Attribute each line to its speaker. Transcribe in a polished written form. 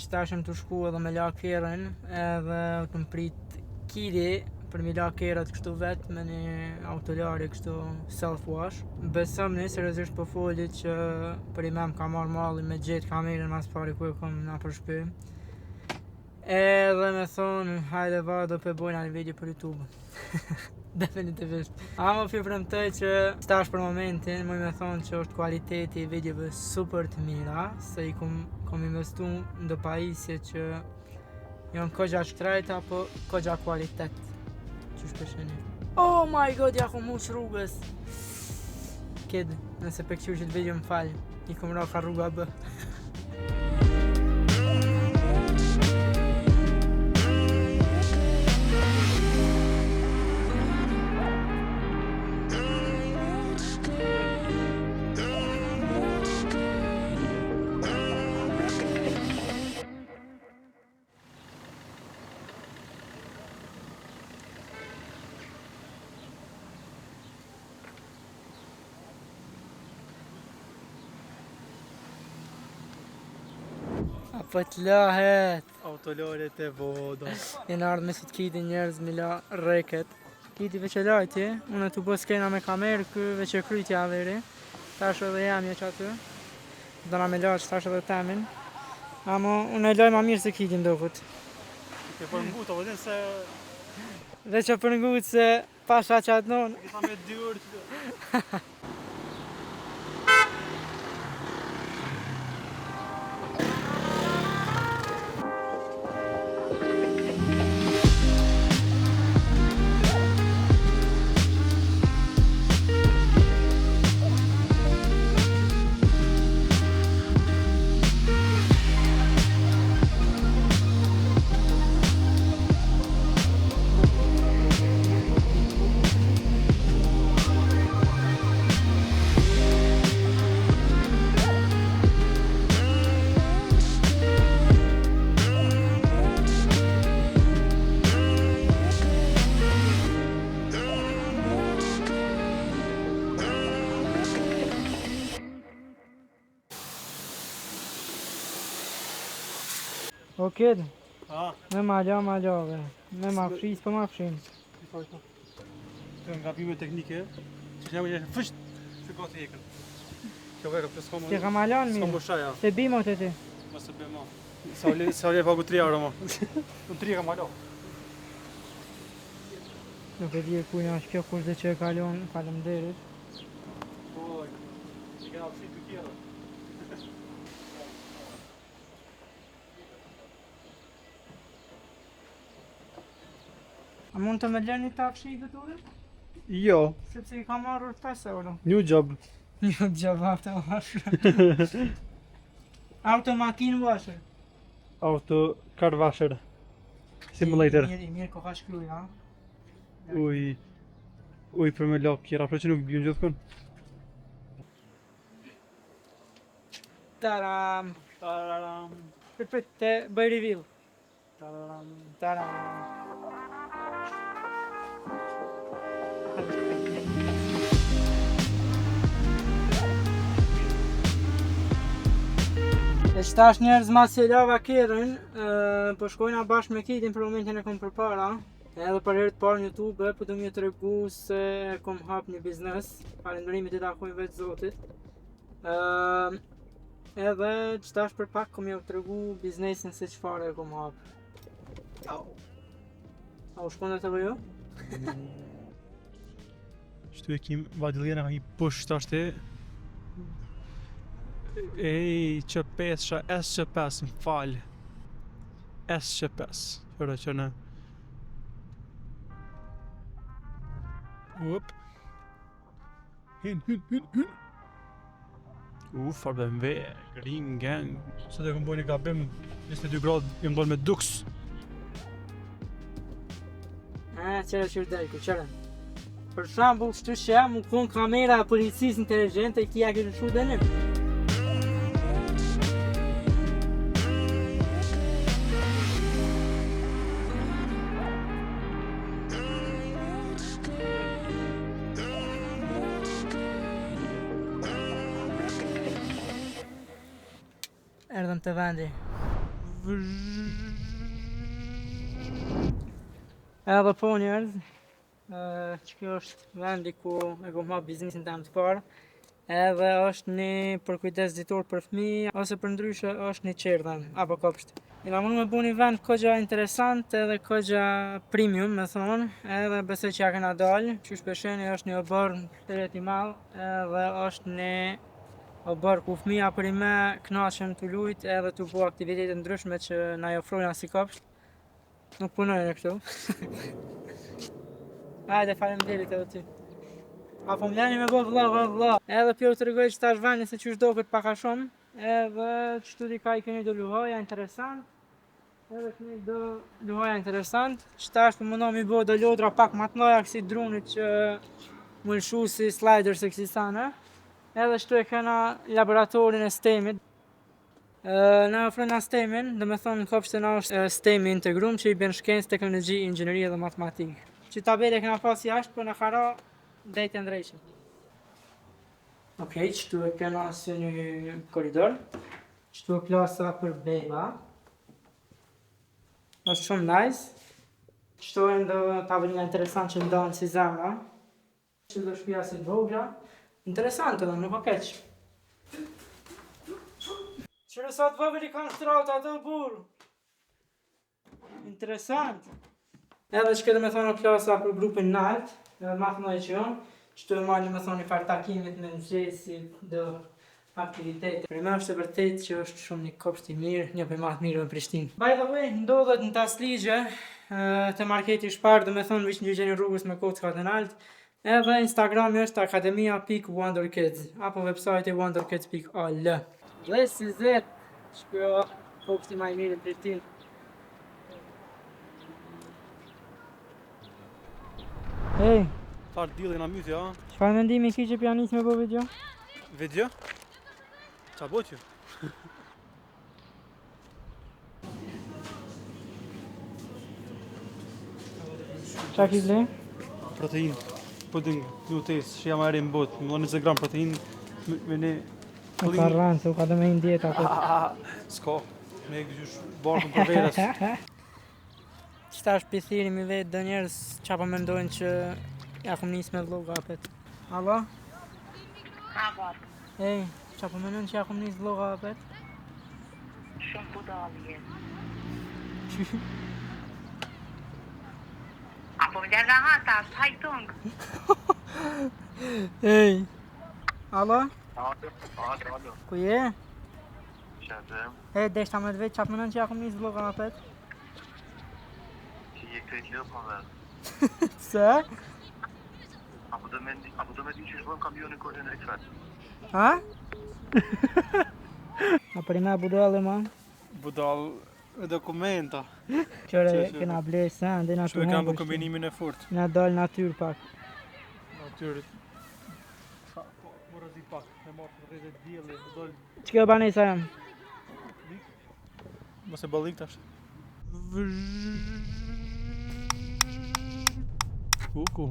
Speaker 1: qëtashëm të shku edhe me la kerën edhe të më prit kiri për mi la kerat kështu vetë me një autolari kështu self-wash. Besëm një seriozisht po folit që për i mem ka marrë malli me gjetë kamerën mas pari ku e kom na për shpy. Edhe me thonë, hajde vado për bojna një video për YouTube. Definitivisht. Ama fi premtoj që stash për momentin, më me thonë që është kualiteti i videove super të mira, se i kom investu në pajisje që janë kogja shtrejta, po kogja kualitet. Që shpesheni. Oh my god, ja kom huq rrugës. Kid, nëse pe këqyr që të video më falj, i kom ra ka rruga bë. Po t'lahet.
Speaker 2: Autoloret e voda.
Speaker 1: Jena ardhë me sot kiti njerëz me la reket. Kiti veç e lajti, unë t'u bo skena me kamerë, kë veç e krytja veri. Tash edhe jam që aty. Dona me la që tash edhe temin. Amo, unë e laj ma mirë se kiti ndokut.
Speaker 2: Ke përngut, o vëdin se...
Speaker 1: Veç e përngut se pasha që atë non.
Speaker 2: Këta me 2 orë që...
Speaker 1: O kid,
Speaker 2: A,
Speaker 1: me ma ve. Me ma fris, po ma fshim.
Speaker 2: Të nga bime teknike, që që një fësht, që ka të hekën. Kjo veka, për s'ka më...
Speaker 1: Ti ka ma lan
Speaker 2: S'ka
Speaker 1: mirë.
Speaker 2: më shaja.
Speaker 1: Se bimot e ti.
Speaker 2: Mësë be ma. Sa le pagu 3 euro ma. Në 3 ka ma lo.
Speaker 1: Nuk e di e ku një është kjo kurse që e kalon, falemderit.
Speaker 2: Po, i kena pësit të tjera.
Speaker 1: A mund të me lërni të afshi dhe ture?
Speaker 2: Jo,
Speaker 1: Sepse i ka marrur 5 euro.
Speaker 2: new job.
Speaker 1: Një gjava të washer. Automakin washer.
Speaker 2: Auto car washer. Simulator.
Speaker 1: Mirë ko ka shkruj, ha?
Speaker 2: Uj për me lap kjera, pra që nuk bjën gjithë kënë.
Speaker 1: Taram.
Speaker 2: Tararam,
Speaker 1: Prit, te bëj reveal.
Speaker 2: tararam.
Speaker 1: Taram. E qëtash njerëz ma se lava kerën, po shkojna bashkë me kitin për momentin e kom përpara. Edhe për herë të parë në YouTube, po du m'ju tregu se kom hap një biznes. Falëndërimit i takojnë vetë Zotit. Edhe qëtash për pak kom ju tregu biznesin se çfarë e kom hap. A u shkon dhe të bëjo?
Speaker 2: Shtu e kim vadiljena ka një push të ashte. Ej, që 5 shë, S që 5, më falë. S që 5, përre që në. Up. Hin. Farë BMW, green gang. Se të këmë bojnë një gabim, 22 gradë, jëmë bojnë me duks.
Speaker 1: Qëra që rëdejku, qëra. Për shambull, shtu që jam u kon kamera policisë inteligente, i kja kështë shu dënim. Erdhëm të vendi. Edhe po njerëz, që kjo është vendi ku e kom hap biznesin tem të parë. Edhe është një përkujdesditor për fëmijë, ose për ndryshe është një qerdhen, apo kopsht. I ma mundu me bu një vend kogja interesant edhe kogja premium, me thonë, edhe besoj që ja kena dalë. Qysh pesheni është një obor të reti malë, edhe është një obor ku fëmija për i me knaqen të lujt edhe të bu aktivitetet ndryshme që na i ofrojnë si kopsht. Nuk punojnë e këtu. Hajde, faleminderit edhe ty. Apo m'leni me bo vlla. Edhe pjo të rregoj që tash vendi se qysh do këtë paka shumë. Edhe qëtu di ka i këni do luhaja interesant. Edhe këni do luhaja interesant. Që tash për mëno mi bo do lodra pak ma të noja kësi drunit që më lëshu si sliders e kësi sana. Edhe qëtu e kena laboratorin e STEM-it. Na ofrojnë na STEM-in, dhe me thonë në kopshte na është STEM-i integrum që i bën shkencë, teknologji, inxhineri dhe matematikë. Që tabele kena pas jashtë, për në hara drejt e ndrejshëm. Okej, qëtu e kena si një koridor. Qëtu e klasa për beba. Është shumë nice. Qëtu e ndo tabelina interesant që ndonë si zemra. Qëtu do shpia si vogla. Interesant edhe, nuk o keq. Qërë sot vëvëri kanë shtraut ato burë. Interesant. Edhe që këtë me thonë klasa për grupin nalt, edhe ma të nëjë që jonë, që të e marrë me thonë një farë takimit me mëgjesit dhe aktivitetet. Për me është e vërtet që është shumë një kopsht i mirë, një për ma të mirë në Prishtinë. By the way, ndodhet në Tasligje, të marketi Shparë, dhe me thonë vishë një gjeni rrugës me Kockat e nalt, edhe Instagrami është akademia.wonderkids, apo website wonderkids.al. This is it! Shkjo, kopshti ma i mirë në Prishtinë. Hey!
Speaker 2: Farë dili na mythja, a?
Speaker 1: Çfarë mendimi ki që pianis me bo video?
Speaker 2: Video? Qa bo që?
Speaker 1: Qa ki ble?
Speaker 2: Protein. Pudding, glutes, që jam eri në botë. Më 20 gram protein, me ne...
Speaker 1: Nuk ka rranë, se u ka dhe me një djetë ato.
Speaker 2: S'ka, me e këgjush barkën për verës.
Speaker 1: Qëta është pithiri mi vetë dë njerës qa po mendojnë që ja kom njës me vloga apet. Alo?
Speaker 3: Abar,
Speaker 1: Ej, qa po mendojnë që ja kom njës vloga apet?
Speaker 3: shumë budalje. Apo më djerë rahata, hajtung.
Speaker 1: Ej! Alo?
Speaker 3: Alo.
Speaker 1: Ku je?
Speaker 3: Qëtëm,
Speaker 1: Ej, deshta me të vetë qa po mendojnë që ja kom njës vloga apet?
Speaker 3: që je këtë lëpë më vetë.
Speaker 1: Pse?
Speaker 3: Apo do me di që shbojmë kamionin kërën e rikëtë.
Speaker 1: Ha? A për i me budale ma?
Speaker 2: Budal dokumenta.
Speaker 1: Qëre kena ble sen, dhe na të
Speaker 2: Që e kam për
Speaker 1: hongër.
Speaker 2: kombinimin e fort.
Speaker 1: Na dal natyrë pak.
Speaker 2: Natyrit. Më rëzi pak, me marrë të rrezet djeli, më dollë.
Speaker 1: Që kjo bani sa jam?
Speaker 2: Mos e ballik tash. Kuku.